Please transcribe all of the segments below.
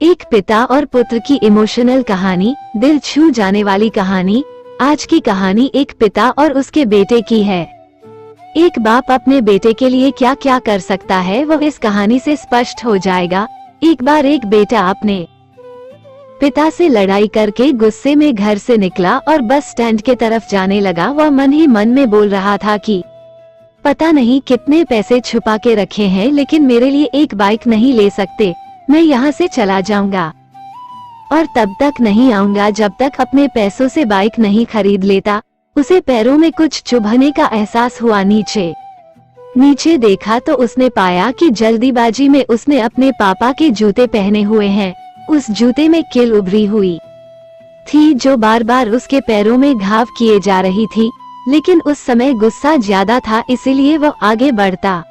एक पिता और पुत्र की इमोशनल कहानी, दिल छू जाने वाली कहानी। आज की कहानी एक पिता और उसके बेटे की है। एक बाप अपने बेटे के लिए क्या क्या कर सकता है वो इस कहानी से स्पष्ट हो जाएगा। एक बार एक बेटा अपने पिता से लड़ाई करके गुस्से में घर से निकला और बस स्टैंड के तरफ जाने लगा। वह मन ही मन में बोल रहा था कि पता नहीं कितने पैसे छुपा के रखे हैं, लेकिन मेरे लिए एक बाइक नहीं ले सकते। मैं यहाँ से चला जाऊंगा और तब तक नहीं आऊंगा जब तक अपने पैसों से बाइक नहीं खरीद लेता। उसे पैरों में कुछ चुभने का एहसास हुआ। नीचे देखा तो उसने पाया कि जल्दीबाजी में उसने अपने पापा के जूते पहने हुए हैं। उस जूते में कील उभरी हुई थी जो बार बार उसके पैरों में घाव किए जा रही थी, लेकिन उस समय गुस्सा ज्यादा था, इसीलिए वह आगे बढ़ता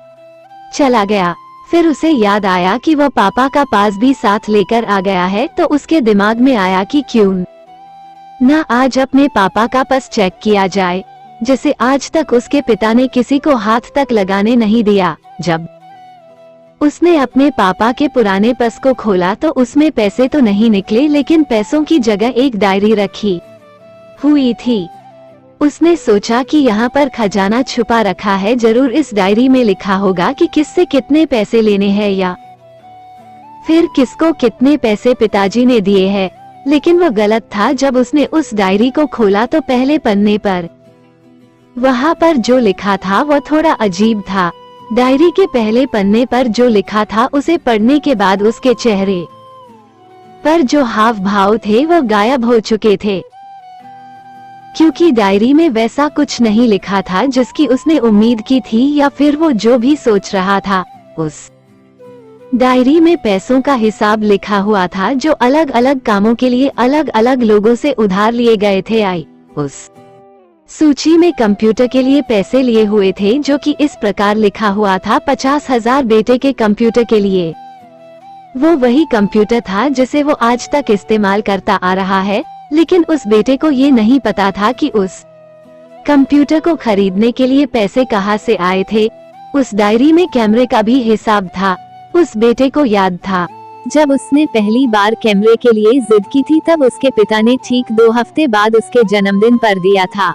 चला गया। फिर उसे याद आया कि वह पापा का पास भी साथ लेकर आ गया है, तो उसके दिमाग में आया कि क्यों न आज अपने पापा का पास चेक किया जाए, जिसे आज तक उसके पिता ने किसी को हाथ तक लगाने नहीं दिया। जब उसने अपने पापा के पुराने पर्स को खोला तो उसमें पैसे तो नहीं निकले, लेकिन पैसों की जगह एक डायरी रखी हुई थी। उसने सोचा कि यहाँ पर खजाना छुपा रखा है, जरूर इस डायरी में लिखा होगा कि किससे कितने पैसे लेने हैं या फिर किसको कितने पैसे पिताजी ने दिए हैं। लेकिन वह गलत था। जब उसने उस डायरी को खोला तो पहले पन्ने पर वहाँ पर जो लिखा था वह थोड़ा अजीब था। डायरी के पहले पन्ने पर जो लिखा था उसे पढ़ने के बाद उसके चेहरे पर जो हाव भाव थे वह गायब हो चुके थे, क्योंकि डायरी में वैसा कुछ नहीं लिखा था जिसकी उसने उम्मीद की थी, या फिर वो जो भी सोच रहा था। उस डायरी में पैसों का हिसाब लिखा हुआ था जो अलग अलग कामों के लिए अलग अलग लोगों से उधार लिए गए थे। उस सूची में कंप्यूटर के लिए पैसे लिए हुए थे, जो कि इस प्रकार लिखा हुआ था 50,000 बेटे के कंप्यूटर के लिए। वो वही कंप्यूटर था जिसे वो आज तक इस्तेमाल करता आ रहा है, लेकिन उस बेटे को ये नहीं पता था कि उस कंप्यूटर को खरीदने के लिए पैसे कहाँ से आए थे। उस डायरी में कैमरे का भी हिसाब था। उस बेटे को याद था जब उसने पहली बार कैमरे के लिए जिद की थी, तब उसके पिता ने ठीक 2 हफ्ते बाद उसके जन्मदिन पर दिया था,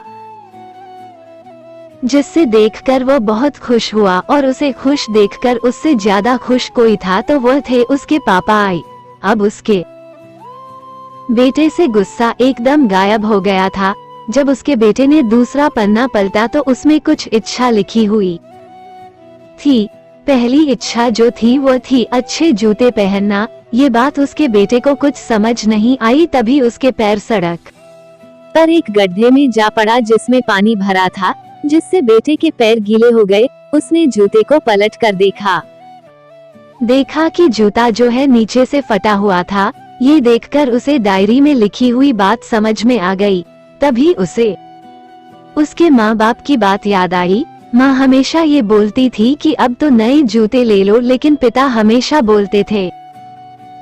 जिससे देखकर वो बहुत खुश हुआ। और उसे खुश देखकर उससे ज्यादा खुश कोई था तो वह थे उसके पापा। अब उसके बेटे से गुस्सा एकदम गायब हो गया था। जब उसके बेटे ने दूसरा पन्ना पलटा तो उसमें कुछ इच्छा लिखी हुई थी। पहली इच्छा जो थी वो थी अच्छे जूते पहनना। ये बात उसके बेटे को कुछ समझ नहीं आई। तभी उसके पैर सड़क पर एक गड्ढे में जा पड़ा जिसमें पानी भरा था, जिससे बेटे के पैर गीले हो गए। उसने जूते को पलट कर देखा कि जूता जो है नीचे से फटा हुआ था। ये देखकर उसे डायरी में लिखी हुई बात समझ में आ गई। तभी उसे उसके माँ बाप की बात याद आई। माँ हमेशा ये बोलती थी कि अब तो नए जूते ले लो, लेकिन पिता हमेशा बोलते थे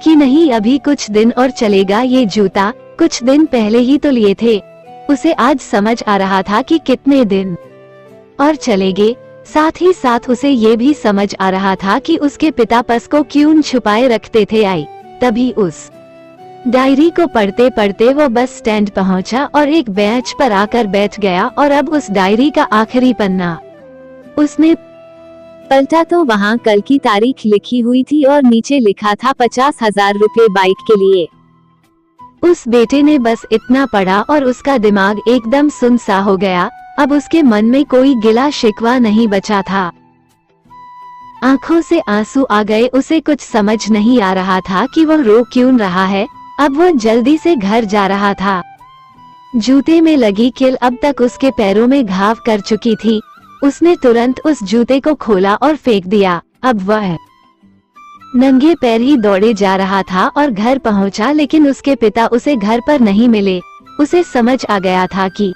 कि नहीं, अभी कुछ दिन और चलेगा ये जूता, कुछ दिन पहले ही तो लिए थे। उसे आज समझ आ रहा था कि कितने दिन और चलेंगे। साथ ही साथ उसे ये भी समझ आ रहा था कि उसके पिता पर्स को क्यों छुपाए रखते थे। तभी उस डायरी को पढ़ते पढ़ते वो बस स्टैंड पहुंचा और एक बेंच पर आकर बैठ गया। और अब उस डायरी का आखिरी पन्ना उसने पलटा तो वहाँ कल की तारीख लिखी हुई थी और नीचे लिखा था 50,000 रुपए बाइक के लिए। उस बेटे ने बस इतना पढ़ा और उसका दिमाग एकदम सुन सा हो गया। अब उसके मन में कोई गिला शिकवा नहीं बचा था। आंखों से आंसू आ गए। उसे कुछ समझ नहीं आ रहा था कि वह रो क्यों रहा है। अब वह जल्दी से घर जा रहा था। जूते में लगी कील अब तक उसके पैरों में घाव कर चुकी थी। उसने तुरंत उस जूते को खोला और फेंक दिया। अब वह नंगे पैर ही दौड़े जा रहा था और घर पहुंचा, लेकिन उसके पिता उसे घर पर नहीं मिले। उसे समझ आ गया था कि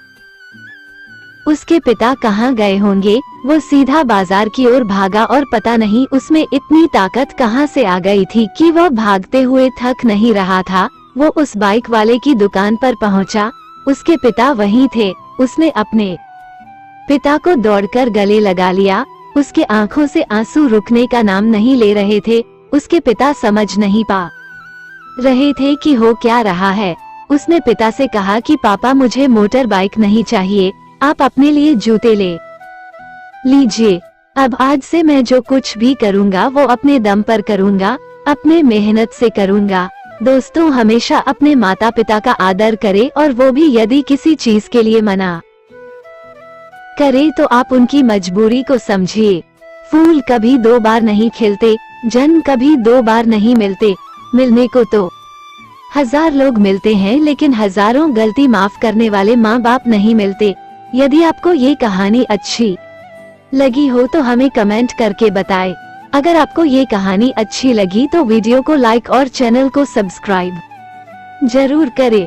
उसके पिता कहाँ गए होंगे। वो सीधा बाजार की ओर भागा और पता नहीं उसमें इतनी ताकत कहाँ से आ गई थी कि वह भागते हुए थक नहीं रहा था। वो उस बाइक वाले की दुकान पर पहुँचा। उसके पिता वहीं थे। उसने अपने पिता को दौड़कर गले लगा लिया। उसके आंखों से आंसू रुकने का नाम नहीं ले रहे थे। उसके पिता समझ नहीं पा रहे थे कि हो क्या रहा है। उसने पिता से कहा कि पापा मुझे मोटर बाइक नहीं चाहिए, आप अपने लिए जूते ले लीजिए। अब आज से मैं जो कुछ भी करूँगा वो अपने दम पर करूँगा, अपने मेहनत से करूँगा। दोस्तों, हमेशा अपने माता पिता का आदर करें और वो भी यदि किसी चीज के लिए मना करे तो आप उनकी मजबूरी को समझिए। फूल कभी दो बार नहीं खिलते, जन्म कभी दो बार नहीं मिलते। मिलने को तो 1000 लोग मिलते हैं, लेकिन हजारों गलती माफ करने वाले माँ बाप नहीं मिलते। यदि आपको ये कहानी अच्छी लगी हो तो हमें कमेंट करके बताएं। अगर आपको ये कहानी अच्छी लगी तो वीडियो को लाइक और चैनल को सब्सक्राइब जरूर करें।